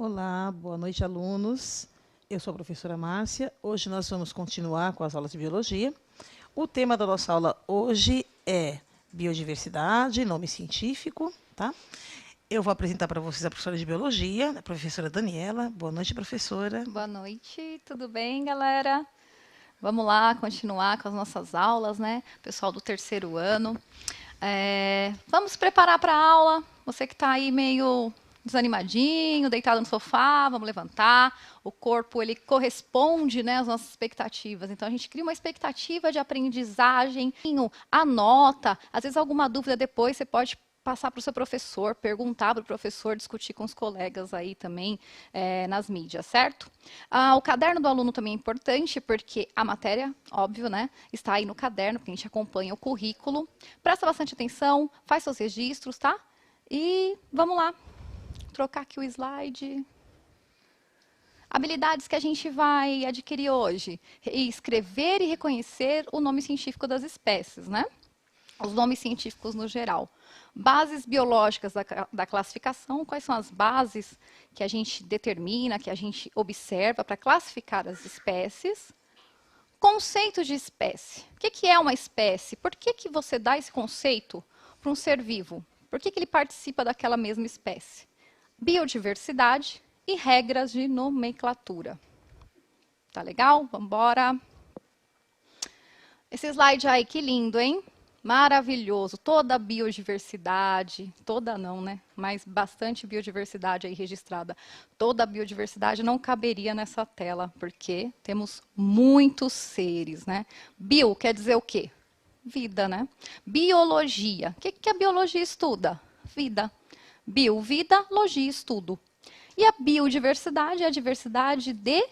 Olá, boa noite, alunos. Eu sou a professora Márcia. Hoje nós vamos continuar com as aulas de biologia. O tema da nossa aula hoje é biodiversidade, nome científico, tá? Eu vou apresentar para vocês a professora de biologia, a professora Daniela. Boa noite, professora. Boa noite, tudo bem, galera? Vamos lá continuar com as nossas aulas, né? Pessoal do terceiro ano. Vamos se preparar para a aula. Você que está aí meio desanimadinho, deitado no sofá, vamos levantar. O corpo, ele corresponde, né, às nossas expectativas. Então, a gente cria uma expectativa de aprendizagem, anota. Às vezes, alguma dúvida depois, você pode passar para o seu professor, perguntar para o professor, discutir com os colegas aí também nas mídias, certo? O caderno do aluno também é importante, porque a matéria, óbvio, né, está aí no caderno, porque a gente acompanha o currículo. Presta bastante atenção, faz seus registros, tá? E vamos lá, trocar aqui o slide. Habilidades que a gente vai adquirir hoje. Escrever e reconhecer o nome científico das espécies, né? Os nomes científicos no geral. Bases biológicas da classificação, quais são as bases que a gente determina, que a gente observa para classificar as espécies. Conceito de espécie. O que é uma espécie? Por que você dá esse conceito para um ser vivo? Por que ele participa daquela mesma espécie? Biodiversidade e regras de nomenclatura. Tá legal? Vamos embora. Esse slide aí, que lindo, hein? Maravilhoso, toda a biodiversidade, toda não, né? Mas bastante biodiversidade aí registrada. Toda a biodiversidade não caberia nessa tela, porque temos muitos seres, né? Bio quer dizer o quê? Vida, né? Biologia. O que a biologia estuda? Vida. Bio, vida, logia, estudo. E a biodiversidade é a diversidade de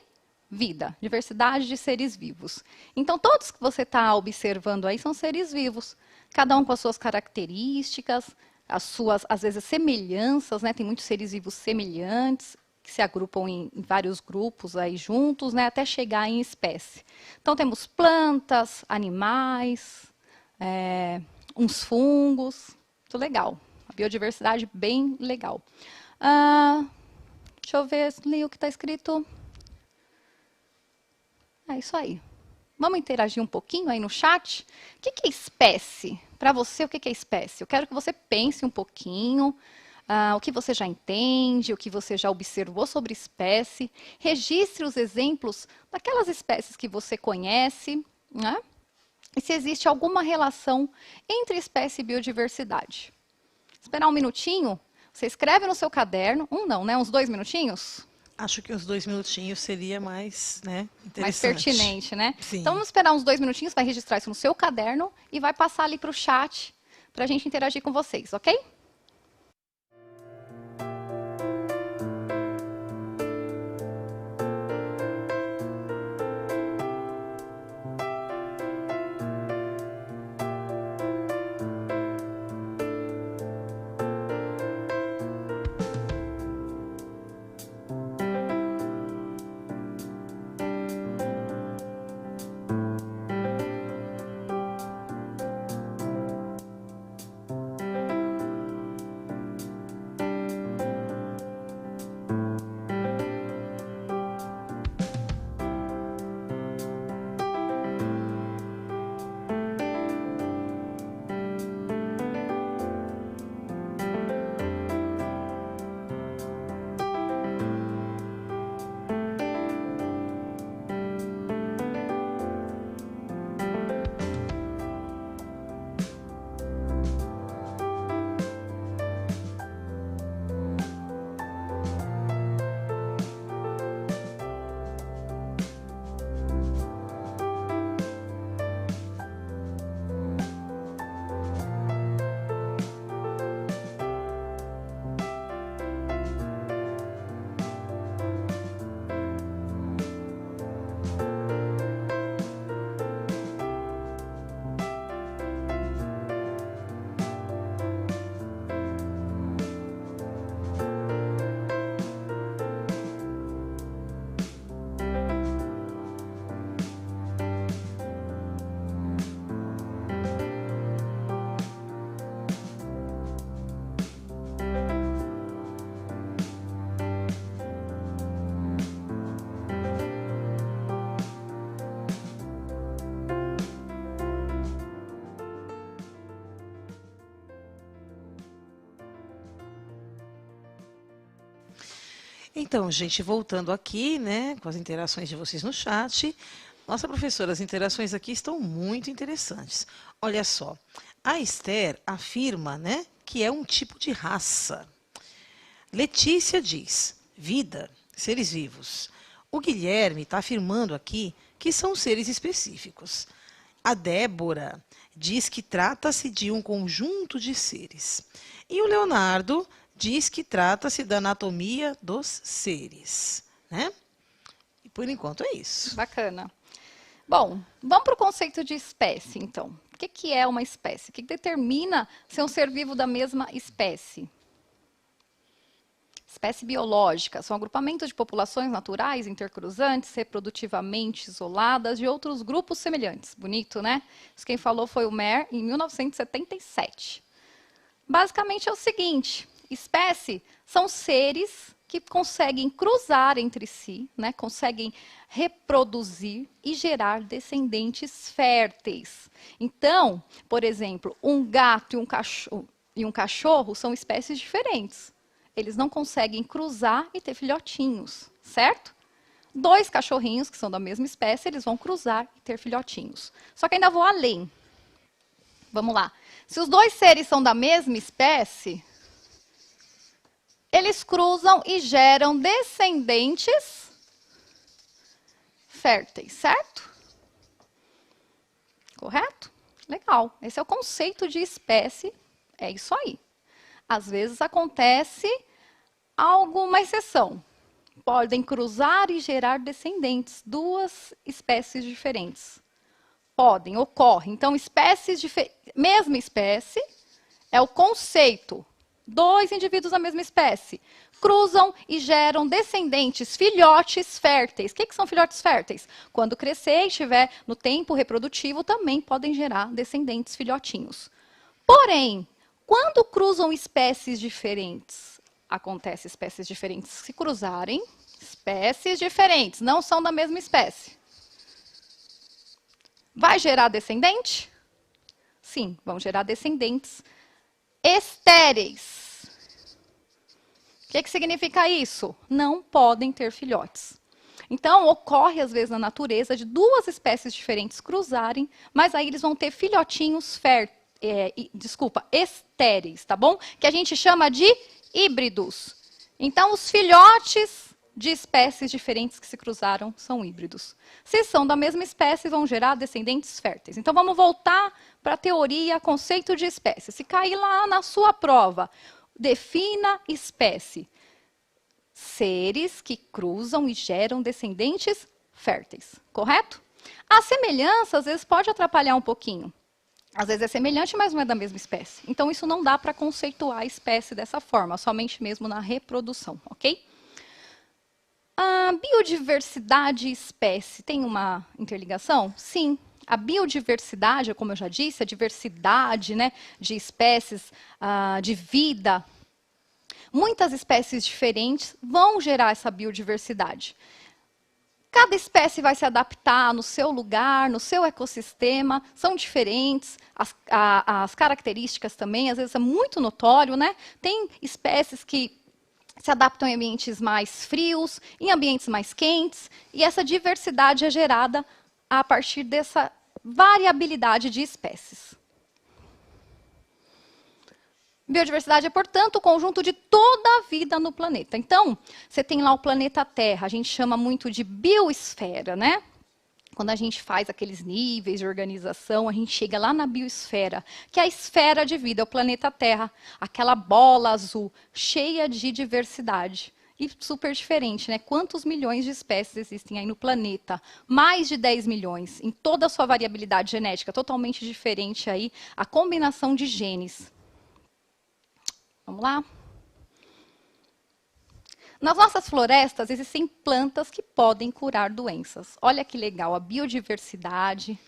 vida, diversidade de seres vivos. Então, todos que você está observando aí são seres vivos, cada um com as suas características, as suas, às vezes, semelhanças, né? Tem muitos seres vivos semelhantes, que se agrupam em vários grupos aí juntos, né? Até chegar em espécie. Então, temos plantas, animais, uns fungos, muito legal. A biodiversidade bem legal. Deixa eu ver ali o que está escrito. É isso aí. Vamos interagir um pouquinho aí no chat? O que é espécie? Para você, o que é espécie? Eu quero que você pense um pouquinho, o que você já entende, o que você já observou sobre espécie. Registre os exemplos daquelas espécies que você conhece, né? E se existe alguma relação entre espécie e biodiversidade. Esperar um minutinho, você escreve no seu caderno, não, né? Uns 2 minutinhos? Acho que uns 2 minutinhos seria mais, né, Mais interessante. pertinente, né? Então Sim. vamos esperar uns 2 minutinhos, vai registrar isso no seu caderno e vai passar ali para o chat para a gente interagir com vocês, ok? Então, gente, voltando aqui, né, com as interações de vocês no chat. Nossa professora, as interações aqui estão muito interessantes. Olha só, a Esther afirma, né, que é um tipo de raça. Letícia diz, vida, seres vivos. O Guilherme está afirmando aqui que são seres específicos. A Débora diz que trata-se de um conjunto de seres. E o Leonardo diz que trata-se da anatomia dos seres, né? E por enquanto é isso. Bacana. Bom, vamos para o conceito de espécie, então. O que é uma espécie? O que determina ser um ser vivo da mesma espécie? Espécie biológica são agrupamentos de populações naturais, intercruzantes, reprodutivamente isoladas de outros grupos semelhantes. Bonito, né? Isso quem falou foi o Mer, em 1977. Basicamente é o seguinte, espécie são seres que conseguem cruzar entre si, né? Conseguem reproduzir e gerar descendentes férteis. Então, por exemplo, um gato e um cachorro são espécies diferentes. Eles não conseguem cruzar e ter filhotinhos, certo? Dois cachorrinhos que são da mesma espécie, eles vão cruzar e ter filhotinhos. Só que ainda vou além. Vamos lá. Se os dois seres são da mesma espécie, eles cruzam e geram descendentes férteis, certo? Correto? Legal. Esse é o conceito de espécie. É isso aí. Às vezes acontece alguma exceção. Podem cruzar e gerar descendentes, duas espécies diferentes. Podem, ocorre. Então, mesma espécie é o conceito. Dois indivíduos da mesma espécie cruzam e geram descendentes, filhotes férteis. O que são filhotes férteis? Quando crescer e estiver no tempo reprodutivo, também podem gerar descendentes, filhotinhos. Porém, quando cruzam espécies diferentes, acontece espécies diferentes se cruzarem, espécies diferentes, não são da mesma espécie. Vai gerar descendente? Sim, vão gerar descendentes estéreis. O que significa isso? Não podem ter filhotes. Então, ocorre, às vezes, na natureza, de duas espécies diferentes cruzarem, mas aí eles vão ter filhotinhos estéreis, tá bom? Que a gente chama de híbridos. Então, os filhotes de espécies diferentes que se cruzaram são híbridos. Se são da mesma espécie, vão gerar descendentes férteis. Então, vamos voltar para a teoria, conceito de espécie. Se cair lá na sua prova, defina espécie. Seres que cruzam e geram descendentes férteis, correto? A semelhança, às vezes, pode atrapalhar um pouquinho. Às vezes é semelhante, mas não é da mesma espécie. Então, isso não dá para conceituar a espécie dessa forma, somente mesmo na reprodução, ok? A biodiversidade e espécie tem uma interligação? Sim. A biodiversidade, como eu já disse, a diversidade, né, de espécies, de vida. Muitas espécies diferentes vão gerar essa biodiversidade. Cada espécie vai se adaptar no seu lugar, no seu ecossistema, são diferentes, as características também, às vezes é muito notório, né? Tem espécies que se adaptam em ambientes mais frios, em ambientes mais quentes, e essa diversidade é gerada a partir dessa variabilidade de espécies. Biodiversidade é, portanto, o conjunto de toda a vida no planeta. Então, você tem lá o planeta Terra, a gente chama muito de biosfera, né? Quando a gente faz aqueles níveis de organização, a gente chega lá na biosfera, que é a esfera de vida, é o planeta Terra, aquela bola azul, cheia de diversidade. E super diferente, né? Quantos milhões de espécies existem aí no planeta? Mais de 10 milhões, em toda a sua variabilidade genética, totalmente diferente aí, a combinação de genes. Vamos lá? Nas nossas florestas existem plantas que podem curar doenças. Olha que legal, a biodiversidade,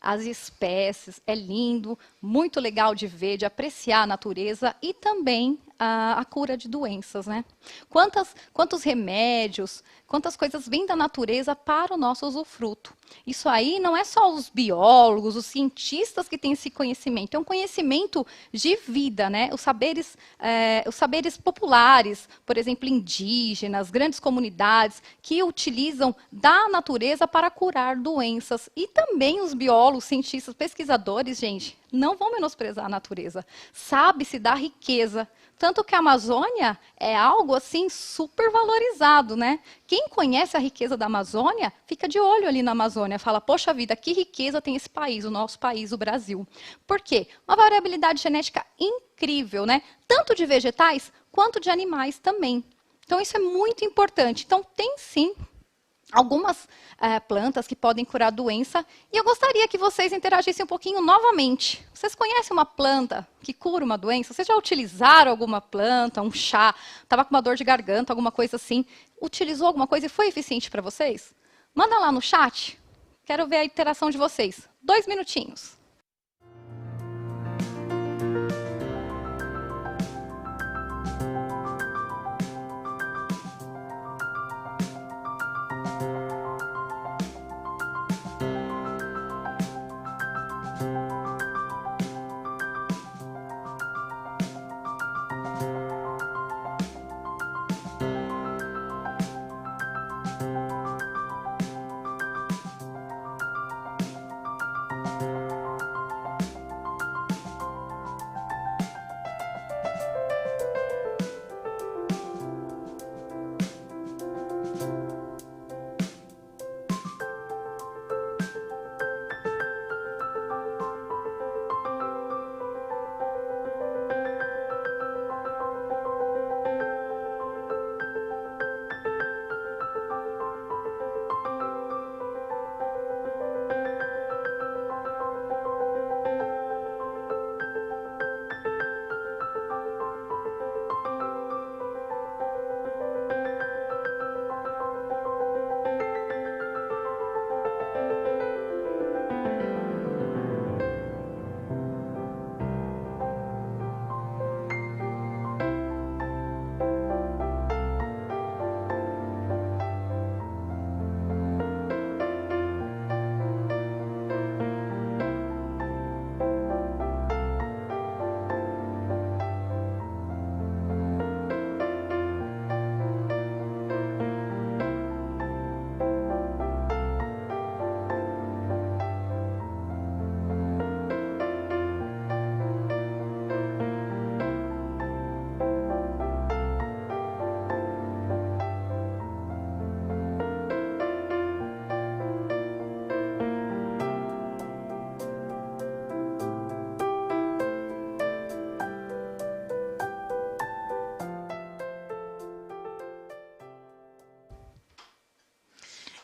as espécies, é lindo, muito legal de ver, de apreciar a natureza e também a cura de doenças, né? Quantos remédios, quantas coisas vêm da natureza para o nosso usufruto. Isso aí não é só os biólogos, os cientistas que têm esse conhecimento, é um conhecimento de vida, né? Os saberes populares, por exemplo, indígenas, grandes comunidades, que utilizam da natureza para curar doenças. E também os biólogos, cientistas, pesquisadores, gente, não vão menosprezar a natureza. Sabe-se da riqueza. Tanto que a Amazônia é algo assim super valorizado, né? Quem conhece a riqueza da Amazônia, fica de olho ali na Amazônia, fala, poxa vida, que riqueza tem esse país, o nosso país, o Brasil. Por quê? Uma variabilidade genética incrível, né? Tanto de vegetais quanto de animais também. Então isso é muito importante. Então tem sim algumas plantas que podem curar doença. E eu gostaria que vocês interagissem um pouquinho novamente. Vocês conhecem uma planta que cura uma doença? Vocês já utilizaram alguma planta, um chá? Estava com uma dor de garganta, alguma coisa assim? Utilizou alguma coisa e foi eficiente para vocês? Manda lá no chat. Quero ver a interação de vocês. 2 minutinhos.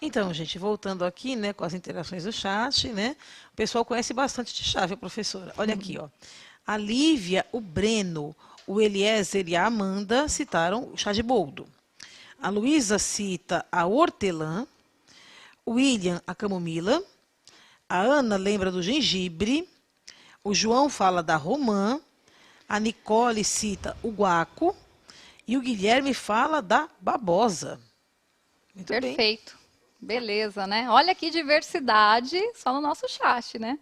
Então, gente, voltando aqui, né, com as interações do chat, né? O pessoal conhece bastante de chá, viu, professora? Olha aqui, ó. A Lívia, o Breno, o Eliezer e a Amanda citaram o chá de boldo. A Luísa cita a hortelã, o William a camomila, a Ana lembra do gengibre, o João fala da romã, a Nicole cita o guaco e o Guilherme fala da babosa. Muito bem. Perfeito. Beleza, né? Olha que diversidade só no nosso chat, né?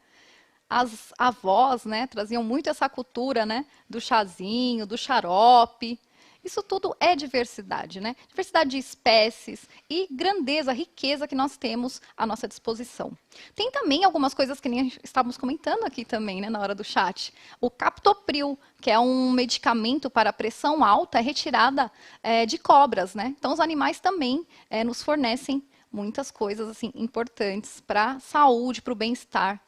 As avós, né, traziam muito essa cultura, né, do chazinho, do xarope. Isso tudo é diversidade, né? Diversidade de espécies e grandeza, riqueza que nós temos à nossa disposição. Tem também algumas coisas que nem estávamos comentando aqui também, né, na hora do chat. O captopril, que é um medicamento para pressão alta, é retirada de cobras, né? Então, os animais também nos fornecem muitas coisas assim importantes para a saúde, para o bem-estar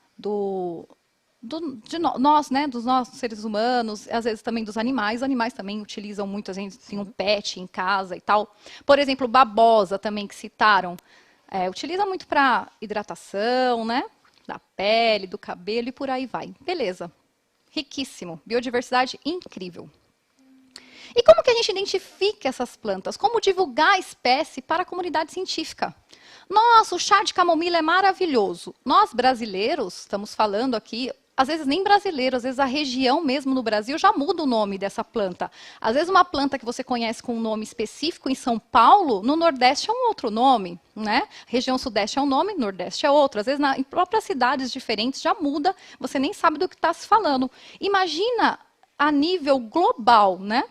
nós, né, dos nossos seres humanos, às vezes também dos animais. Os animais também utilizam muito, a gente tem um pet em casa e tal. Por exemplo, babosa também que citaram, utiliza muito para hidratação, né, da pele, do cabelo e por aí vai. Beleza, riquíssimo, biodiversidade incrível. E como que a gente identifica essas plantas? Como divulgar a espécie para a comunidade científica? Nossa, o chá de camomila é maravilhoso. Nós, brasileiros, estamos falando aqui, às vezes nem brasileiro, às vezes a região mesmo no Brasil já muda o nome dessa planta. Às vezes uma planta que você conhece com um nome específico em São Paulo, no Nordeste é um outro nome, né? Região Sudeste é um nome, Nordeste é outro. Às vezes em próprias cidades diferentes já muda, você nem sabe do que está se falando. Imagina a nível global, né?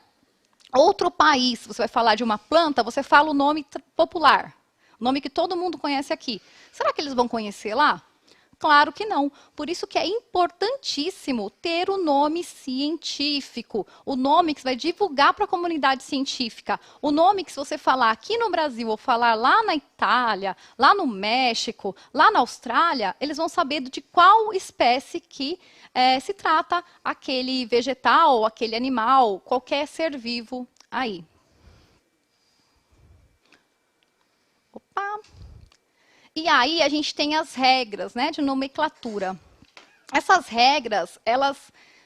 Outro país, você vai falar de uma planta, você fala o nome popular, o nome que todo mundo conhece aqui. Será que eles vão conhecer lá? Claro que não. Por isso que é importantíssimo ter o nome científico, o nome que você vai divulgar para a comunidade científica, o nome que se você falar aqui no Brasil ou falar lá na Itália, lá no México, lá na Austrália, eles vão saber de qual espécie que se trata aquele vegetal, aquele animal, qualquer ser vivo aí. Opa! E aí a gente tem as regras, né, de nomenclatura. Essas regras, elas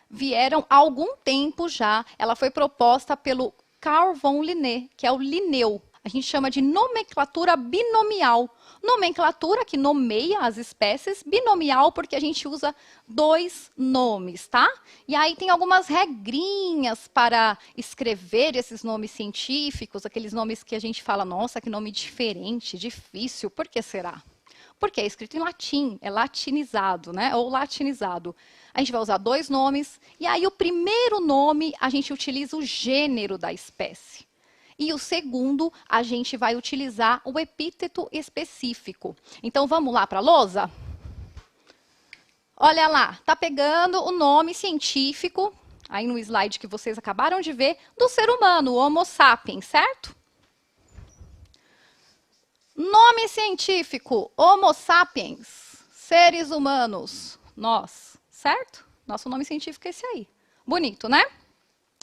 vieram há algum tempo já. Ela foi proposta pelo Carl von Linné, que é o Linneu. A gente chama de nomenclatura binomial. Nomenclatura que nomeia as espécies, binomial porque a gente usa 2 nomes, tá? E aí tem algumas regrinhas para escrever esses nomes científicos, aqueles nomes que a gente fala, nossa, que nome diferente, difícil, por que será? Porque é escrito em latim, é latinizado, né? Ou latinizado. A gente vai usar 2 nomes, e aí o primeiro nome a gente utiliza o gênero da espécie. E o segundo, a gente vai utilizar o epíteto específico. Então, vamos lá para a lousa? Olha lá, está pegando o nome científico, aí no slide que vocês acabaram de ver, do ser humano, o Homo sapiens, certo? Nome científico, Homo sapiens, seres humanos, nós, certo? Nosso nome científico é esse aí. Bonito, né?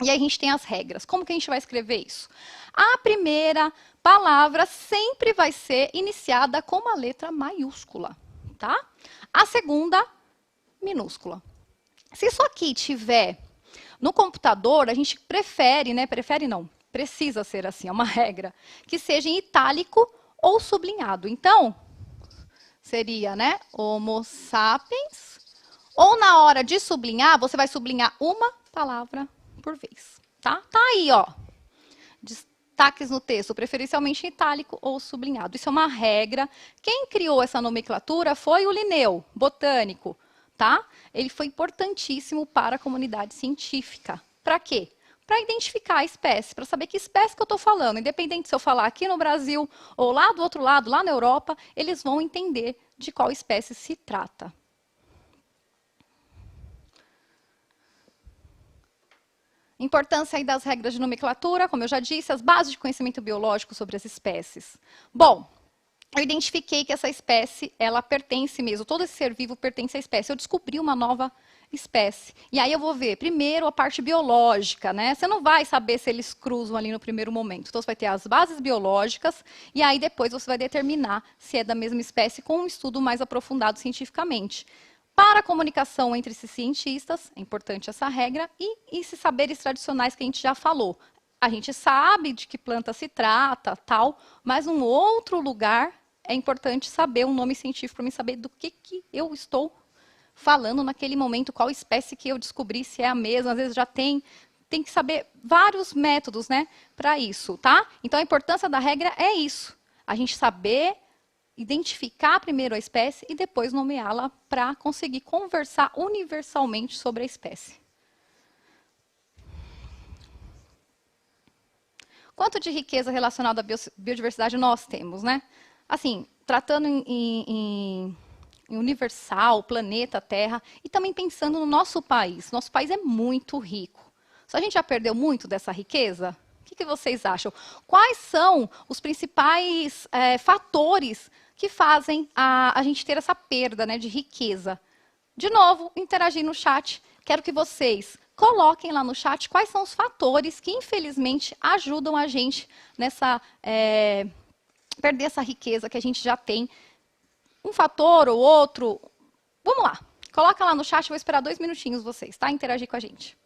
E aí a gente tem as regras. Como que a gente vai escrever isso? A primeira palavra sempre vai ser iniciada com uma letra maiúscula, tá? A segunda, minúscula. Se isso aqui tiver no computador, a gente prefere, né? Prefere não, precisa ser assim, é uma regra, que seja em itálico ou sublinhado. Então, seria, né? Homo sapiens. Ou na hora de sublinhar, você vai sublinhar uma palavra por vez, tá? Tá aí, ó. Destaques no texto, preferencialmente em itálico ou sublinhado. Isso é uma regra. Quem criou essa nomenclatura foi o Linneu, botânico, tá? Ele foi importantíssimo para a comunidade científica. Para quê? Para identificar a espécie, para saber que espécie que eu estou falando. Independente se eu falar aqui no Brasil ou lá do outro lado, lá na Europa, eles vão entender de qual espécie se trata. Importância aí das regras de nomenclatura, como eu já disse, as bases de conhecimento biológico sobre as espécies. Bom, eu identifiquei que essa espécie, ela pertence mesmo, todo esse ser vivo pertence à espécie. Eu descobri uma nova espécie. E aí eu vou ver, primeiro, a parte biológica, né? Você não vai saber se eles cruzam ali no primeiro momento. Então, você vai ter as bases biológicas, e aí depois você vai determinar se é da mesma espécie com um estudo mais aprofundado cientificamente. Para a comunicação entre esses cientistas, é importante essa regra, e esses saberes tradicionais que a gente já falou. A gente sabe de que planta se trata, tal, mas num outro lugar é importante saber um nome científico para mim saber do que eu estou falando naquele momento, qual espécie que eu descobri, se é a mesma, às vezes já tem que saber vários métodos, né, para isso, tá? Então a importância da regra é isso, a gente saber identificar primeiro a espécie e depois nomeá-la para conseguir conversar universalmente sobre a espécie. Quanto de riqueza relacionada à biodiversidade nós temos, né? Assim, tratando em universal, planeta Terra, e também pensando no nosso país. Nosso país é muito rico. Só a gente já perdeu muito dessa riqueza? O que vocês acham? Quais são os principais fatores que fazem a gente ter essa perda, né, de riqueza? De novo, interagir no chat. Quero que vocês coloquem lá no chat quais são os fatores que, infelizmente, ajudam a gente nessa perder essa riqueza que a gente já tem. Um fator ou outro. Vamos lá. Coloca lá no chat, eu vou esperar 2 minutinhos vocês, tá? Interagir com a gente.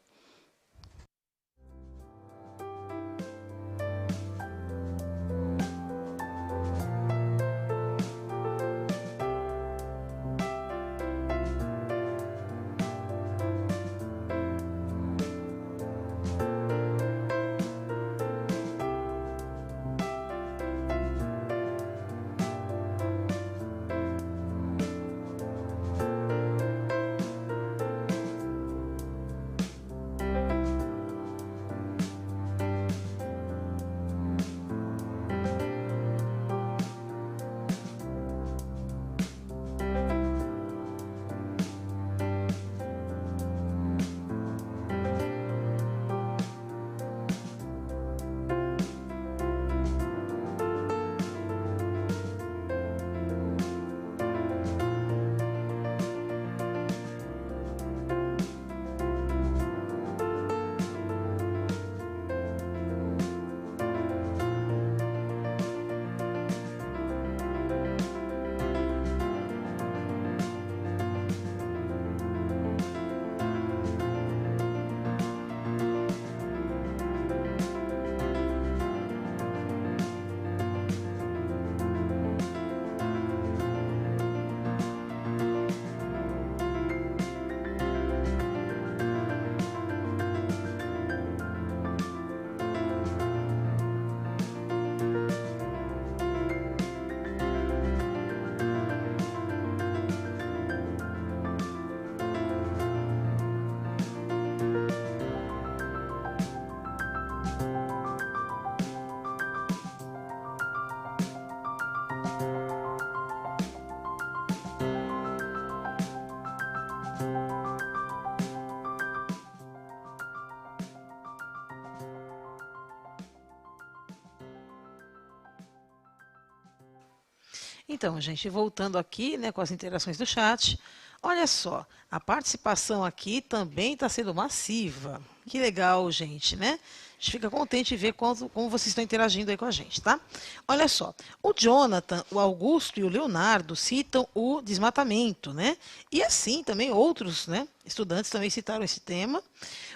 Então, gente, voltando aqui, né, com as interações do chat, olha só, a participação aqui também está sendo massiva. Que legal, gente, né? A gente fica contente de ver como vocês estão interagindo aí com a gente, tá? Olha só, o Jonathan, o Augusto e o Leonardo citam o desmatamento, né? E assim também outros, né, estudantes também citaram esse tema.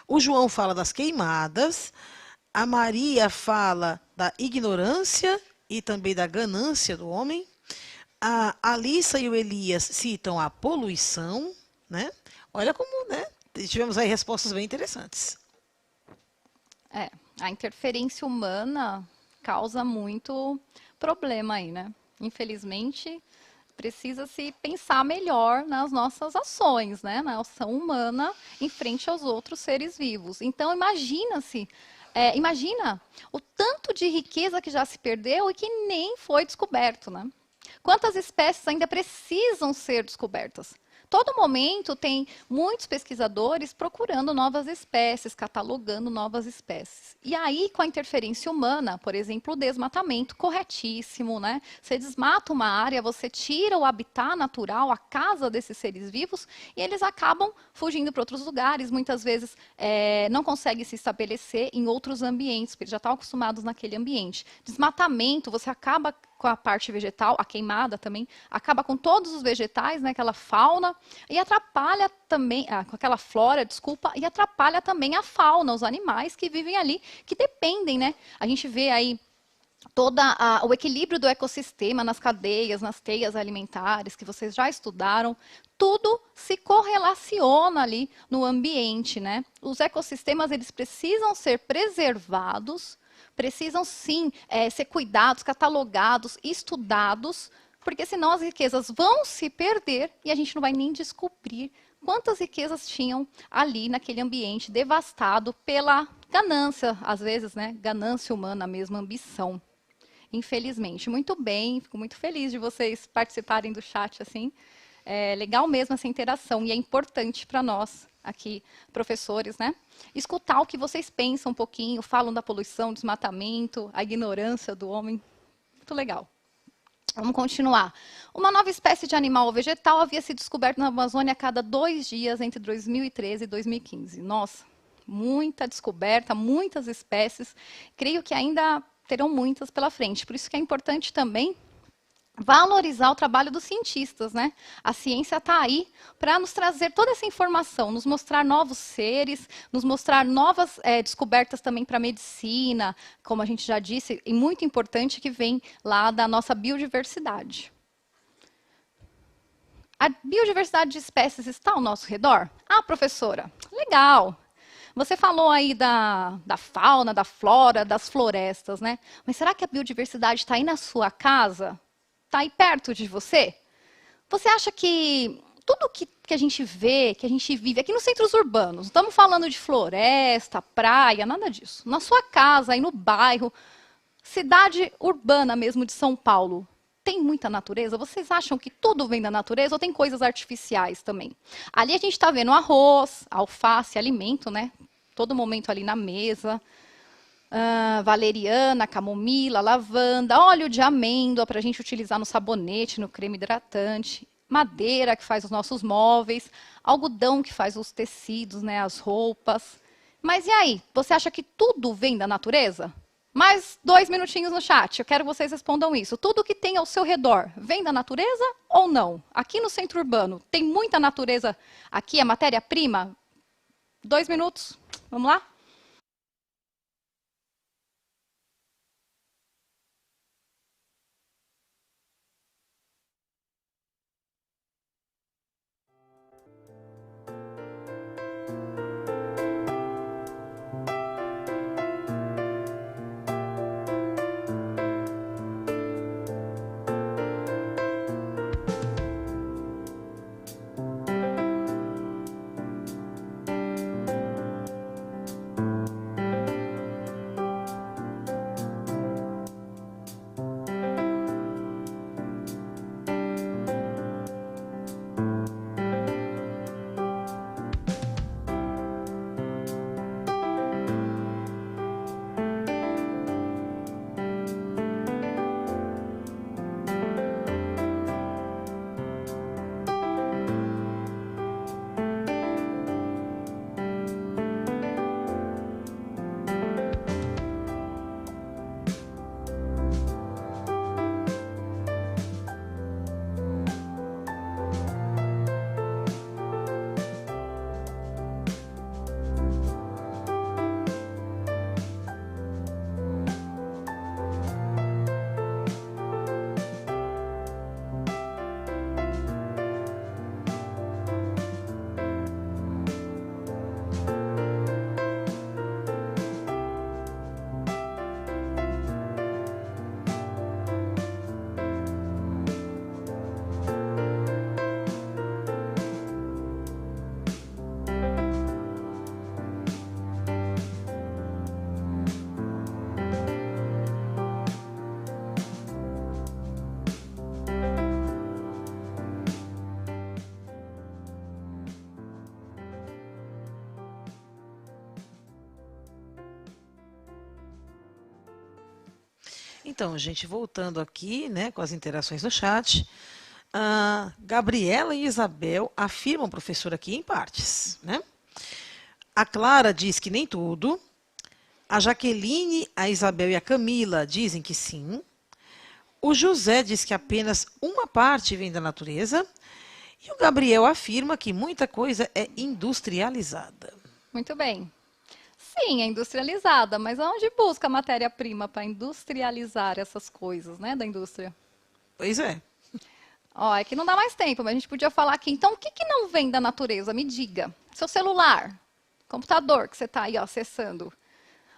O João fala das queimadas, a Maria fala da ignorância e também da ganância do homem. A Alissa e o Elias citam a poluição, né? Olha como, né? Tivemos aí respostas bem interessantes. É, a interferência humana causa muito problema aí, né? Infelizmente, precisa se pensar melhor nas nossas ações, né? Na ação humana em frente aos outros seres vivos. Então, imagina o tanto de riqueza que já se perdeu e que nem foi descoberto, né? Quantas espécies ainda precisam ser descobertas? Todo momento tem muitos pesquisadores procurando novas espécies, catalogando novas espécies. E aí, com a interferência humana, por exemplo, o desmatamento, corretíssimo, né? Você desmata uma área, você tira o habitat natural, a casa desses seres vivos, e eles acabam fugindo para outros lugares, muitas vezes não conseguem se estabelecer em outros ambientes, porque já estão acostumados naquele ambiente. Desmatamento, você acaba com a parte vegetal, a queimada também, acaba com todos os vegetais, né, aquela fauna, e atrapalha também, com aquela flora, desculpa, e atrapalha também a fauna, os animais que vivem ali, que dependem, né? A gente vê aí todo o equilíbrio do ecossistema nas cadeias, nas teias alimentares, que vocês já estudaram, tudo se correlaciona ali no ambiente, né? Os ecossistemas, eles precisam ser preservados, precisam sim ser cuidados, catalogados, estudados, porque senão as riquezas vão se perder e a gente não vai nem descobrir quantas riquezas tinham ali naquele ambiente devastado pela ganância, às vezes, né? Ganância humana mesmo, ambição. Infelizmente. Muito bem, fico muito feliz de vocês participarem do chat assim. É legal mesmo essa interação e é importante para nós aqui, professores, né? Escutar o que vocês pensam um pouquinho, falam da poluição, desmatamento, a ignorância do homem. Muito legal. Vamos continuar. Uma nova espécie de animal ou vegetal havia sido descoberta na Amazônia a cada 2 dias entre 2013 e 2015. Nossa, muita descoberta, muitas espécies. Creio que ainda terão muitas pela frente. Por isso que é importante também valorizar o trabalho dos cientistas, né? A ciência está aí para nos trazer toda essa informação, nos mostrar novos seres, nos mostrar novas descobertas também para a medicina, como a gente já disse, e muito importante que vem lá da nossa biodiversidade. A biodiversidade de espécies está ao nosso redor? Ah, professora, legal. Você falou aí da fauna, da flora, das florestas, né? Mas será que a biodiversidade está aí na sua casa? Está aí perto de você? Você acha que tudo que a gente vê, que a gente vive aqui nos centros urbanos, não estamos falando de floresta, praia, nada disso. Na sua casa, aí no bairro, cidade urbana mesmo de São Paulo, tem muita natureza? Vocês acham que tudo vem da natureza ou tem coisas artificiais também? Ali a gente está vendo arroz, alface, alimento, né? Todo momento ali na mesa. Valeriana, camomila, lavanda, óleo de amêndoa para a gente utilizar no sabonete, no creme hidratante, madeira que faz os nossos móveis, algodão que faz os tecidos, né, as roupas. Mas e aí? Você acha que tudo vem da natureza? Mais 2 minutinhos no chat, eu quero que vocês respondam isso. Tudo que tem ao seu redor vem da natureza ou não? Aqui no centro urbano, tem muita natureza aqui, a matéria-prima? 2 minutos, vamos lá? Então, gente, voltando aqui, né, com as interações no chat, Gabriela e Isabel afirmam, professor, aqui em partes, né? A Clara diz que nem tudo. A Jaqueline, a Isabel e a Camila dizem que sim. O José diz que apenas uma parte vem da natureza. E o Gabriel afirma que muita coisa é industrializada. Muito bem. Sim, é industrializada, mas onde busca a matéria-prima para industrializar essas coisas, né, da indústria? Pois é. Ó, é que não dá mais tempo, mas a gente podia falar aqui. Então, o que que não vem da natureza? Me diga. Seu celular, computador que você está aí, ó, acessando.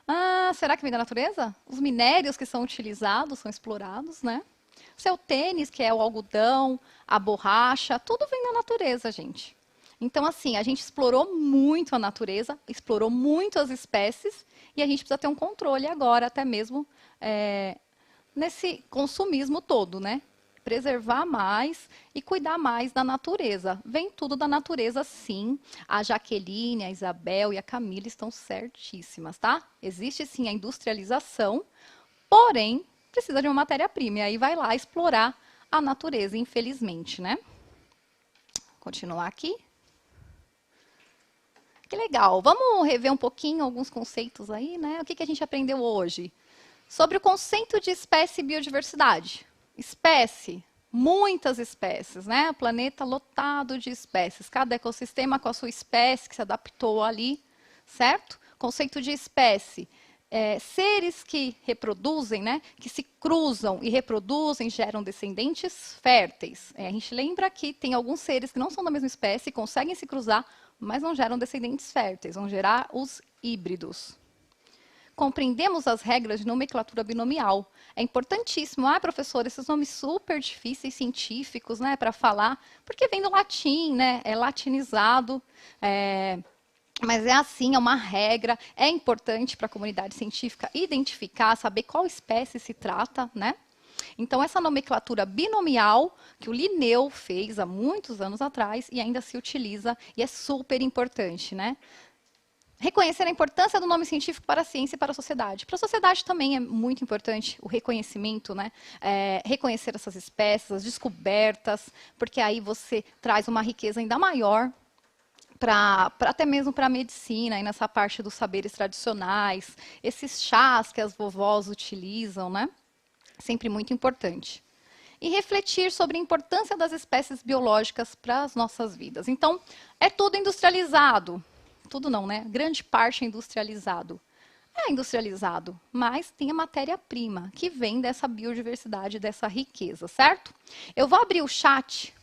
Ah, será que vem da natureza? Os minérios que são utilizados, são explorados, né? Seu tênis, que é o algodão, a borracha, tudo vem da natureza, gente. Então, assim, a gente explorou muito a natureza, explorou muito as espécies, e a gente precisa ter um controle agora, até mesmo nesse consumismo todo, né? Preservar mais e cuidar mais da natureza. Vem tudo da natureza, sim. A Jaqueline, a Isabel e a Camila estão certíssimas, tá? Existe, sim, a industrialização, porém, precisa de uma matéria-prima. E aí vai lá explorar a natureza, infelizmente, né? Continuar aqui. Que legal. Vamos rever um pouquinho alguns conceitos aí, né? O que a gente aprendeu hoje? Sobre o conceito de espécie e biodiversidade. Espécie, muitas espécies, né? O planeta lotado de espécies. Cada ecossistema com a sua espécie que se adaptou ali, certo? Conceito de espécie. Seres que reproduzem, né? Que se cruzam e reproduzem, geram descendentes férteis. A gente lembra que tem alguns seres que não são da mesma espécie, conseguem se cruzar, mas não geram descendentes férteis, vão gerar os híbridos. Compreendemos as regras de nomenclatura binomial. É importantíssimo. Ah, professor, esses nomes super difíceis científicos, né, para falar, porque vem do latim, né, é latinizado, mas é assim, é uma regra, é importante para a comunidade científica identificar, saber qual espécie se trata, né? Então, essa nomenclatura binomial que o Linneu fez há muitos anos atrás e ainda se utiliza e é super importante, né? Reconhecer a importância do nome científico para a ciência e para a sociedade. Para a sociedade também é muito importante o reconhecimento, né? Reconhecer essas espécies, as descobertas, porque aí você traz uma riqueza ainda maior até mesmo para a medicina e nessa parte dos saberes tradicionais, esses chás que as vovós utilizam, né? Sempre muito importante. E refletir sobre a importância das espécies biológicas para as nossas vidas. Então, é tudo industrializado. Tudo não, né? Grande parte é industrializado. É industrializado, mas tem a matéria-prima, que vem dessa biodiversidade, dessa riqueza, certo? Eu vou abrir o chat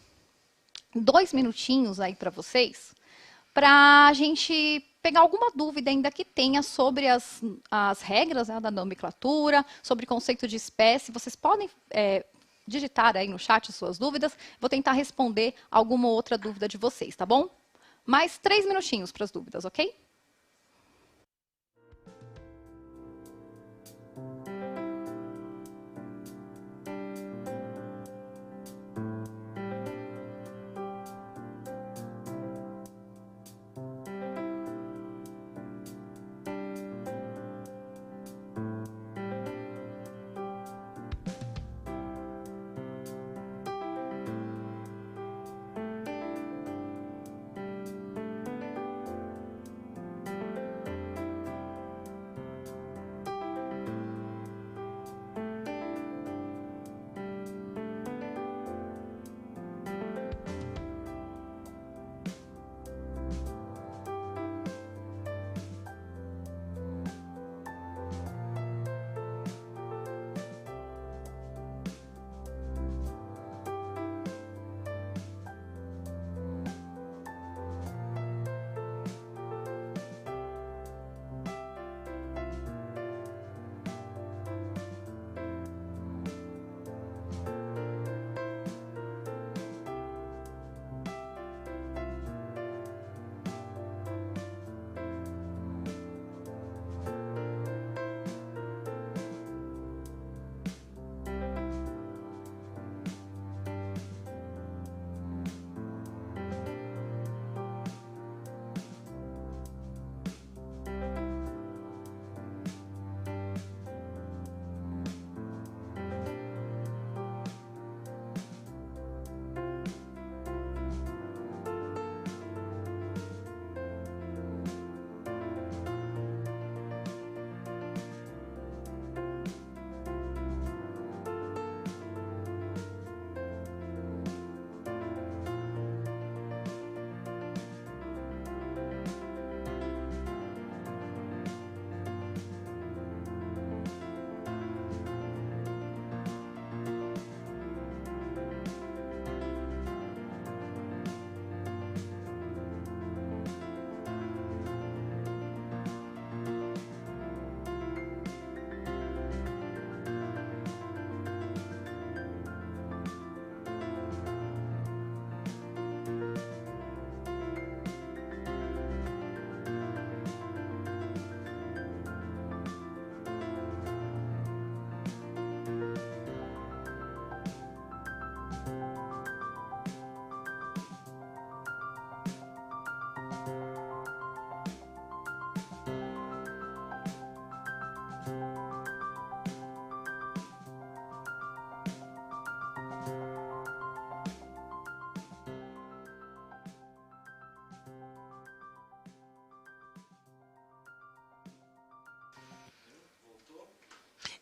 2 minutinhos aí para vocês, para a gente pegar alguma dúvida ainda que tenha sobre as regras, né, da nomenclatura, sobre o conceito de espécie. Vocês podem digitar aí no chat suas dúvidas. Vou tentar responder alguma outra dúvida de vocês, tá bom? Mais 3 minutinhos para as dúvidas, ok?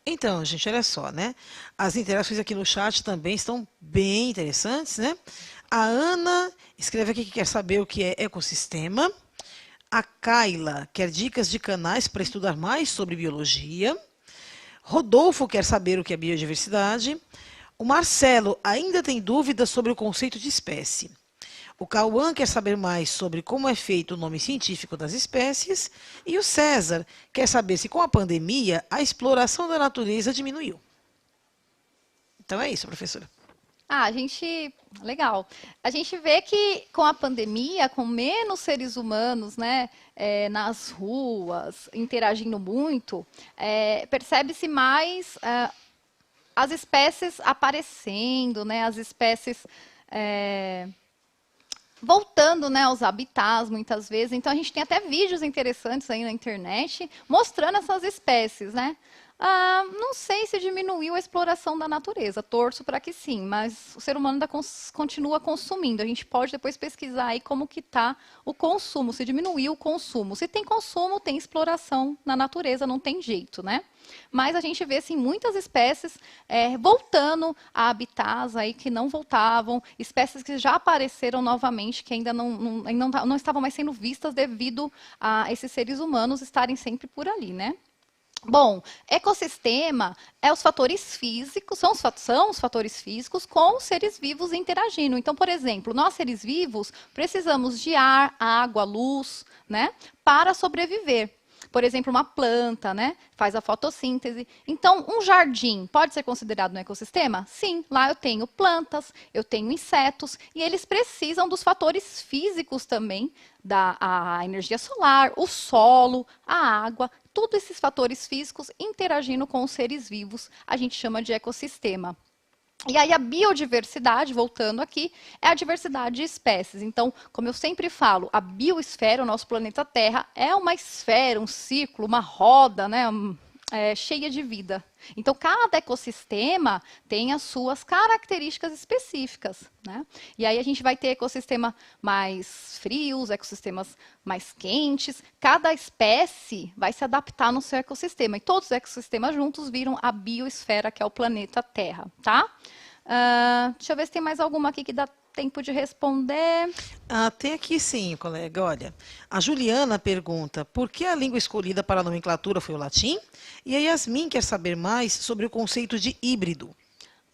Então, gente, olha só, né? As interações aqui no chat também estão bem interessantes, né? A Ana escreve aqui que quer saber o que é ecossistema. A Kaila quer dicas de canais para estudar mais sobre biologia. Rodolfo quer saber o que é biodiversidade. O Marcelo ainda tem dúvidas sobre o conceito de espécie. O Cauã quer saber mais sobre como é feito o nome científico das espécies. E o César quer saber se com a pandemia a exploração da natureza diminuiu. Então é isso, professora. Legal. A gente vê que com a pandemia, com menos seres humanos, né, nas ruas, interagindo muito, percebe-se mais as espécies aparecendo, né, as espécies voltando, né, aos habitats, muitas vezes. Então, a gente tem até vídeos interessantes aí na internet mostrando essas espécies, né? Não sei se diminuiu a exploração da natureza, torço para que sim, mas o ser humano ainda continua consumindo. A gente pode depois pesquisar aí como que está o consumo, se diminuiu o consumo. Se tem consumo, tem exploração na natureza, não tem jeito, né? Mas a gente vê, sim, muitas espécies voltando a habitats aí que não voltavam, espécies que já apareceram novamente, que ainda não estavam mais sendo vistas devido a esses seres humanos estarem sempre por ali, né? Bom, ecossistema os fatores físicos, são os fatores físicos com os seres vivos interagindo. Então, por exemplo, nós seres vivos precisamos de ar, água, luz, né, para sobreviver. Por exemplo, uma planta, né, faz a fotossíntese. Então, um jardim pode ser considerado um ecossistema? Sim, lá eu tenho plantas, eu tenho insetos, e eles precisam dos fatores físicos também, a energia solar, o solo, a água, todos esses fatores físicos interagindo com os seres vivos, a gente chama de ecossistema. E aí a biodiversidade, voltando aqui, é a diversidade de espécies. Então, como eu sempre falo, a biosfera, o nosso planeta Terra, é uma esfera, um ciclo, uma roda, né, cheia de vida. Então, cada ecossistema tem as suas características específicas, né? E aí a gente vai ter ecossistemas mais frios, ecossistemas mais quentes. Cada espécie vai se adaptar no seu ecossistema. E todos os ecossistemas juntos viram a biosfera, que é o planeta Terra, tá? Deixa eu ver se tem mais alguma aqui que dá tempo de responder. Tem aqui sim, colega. Olha, a Juliana pergunta por que a língua escolhida para a nomenclatura foi o latim? E a Yasmin quer saber mais sobre o conceito de híbrido.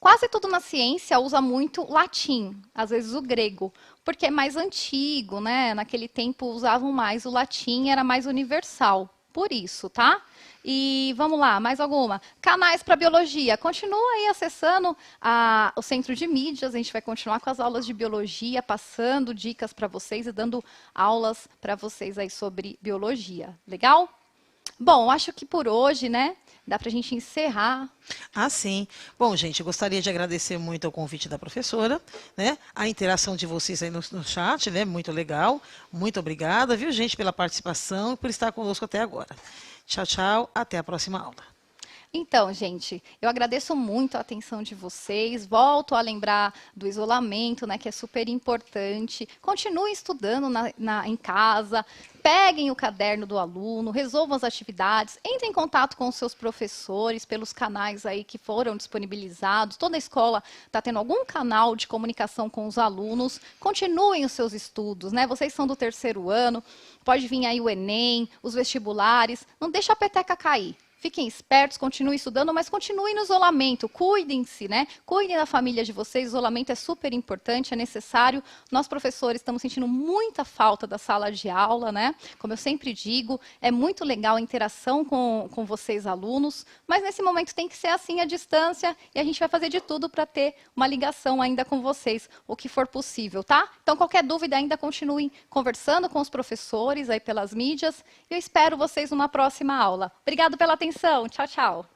Quase tudo na ciência usa muito latim, às vezes o grego, porque é mais antigo, né? Naquele tempo usavam mais o latim, era mais universal. Por isso, tá? E vamos lá, mais alguma? Canais para biologia. Continua aí acessando o Centro de Mídias. A gente vai continuar com as aulas de biologia, passando dicas para vocês e dando aulas para vocês aí sobre biologia. Legal? Bom, acho que por hoje, né? Dá para a gente encerrar. Sim. Bom, gente, eu gostaria de agradecer muito ao convite da professora, né? A interação de vocês aí no chat, né? Muito legal. Muito obrigada, viu, gente, pela participação e por estar conosco até agora. Tchau, tchau. Até a próxima aula. Então, gente, eu agradeço muito a atenção de vocês. Volto a lembrar do isolamento, né, que é super importante. Continuem estudando em casa. Peguem o caderno do aluno, resolvam as atividades, entrem em contato com os seus professores pelos canais aí que foram disponibilizados. Toda escola está tendo algum canal de comunicação com os alunos. Continuem os seus estudos, né? Vocês são do terceiro ano, pode vir aí o Enem, os vestibulares. Não deixa a peteca cair. Fiquem espertos, continuem estudando, mas continuem no isolamento. Cuidem-se, né? Cuidem da família de vocês. O isolamento é super importante, é necessário. Nós, professores, estamos sentindo muita falta da sala de aula, né? Como eu sempre digo, é muito legal a interação com vocês, alunos, mas nesse momento tem que ser assim, à distância, e a gente vai fazer de tudo para ter uma ligação ainda com vocês, o que for possível, tá? Então, qualquer dúvida ainda, continuem conversando com os professores aí pelas mídias. Eu espero vocês numa próxima aula. Obrigado pela atenção. Tchau, tchau.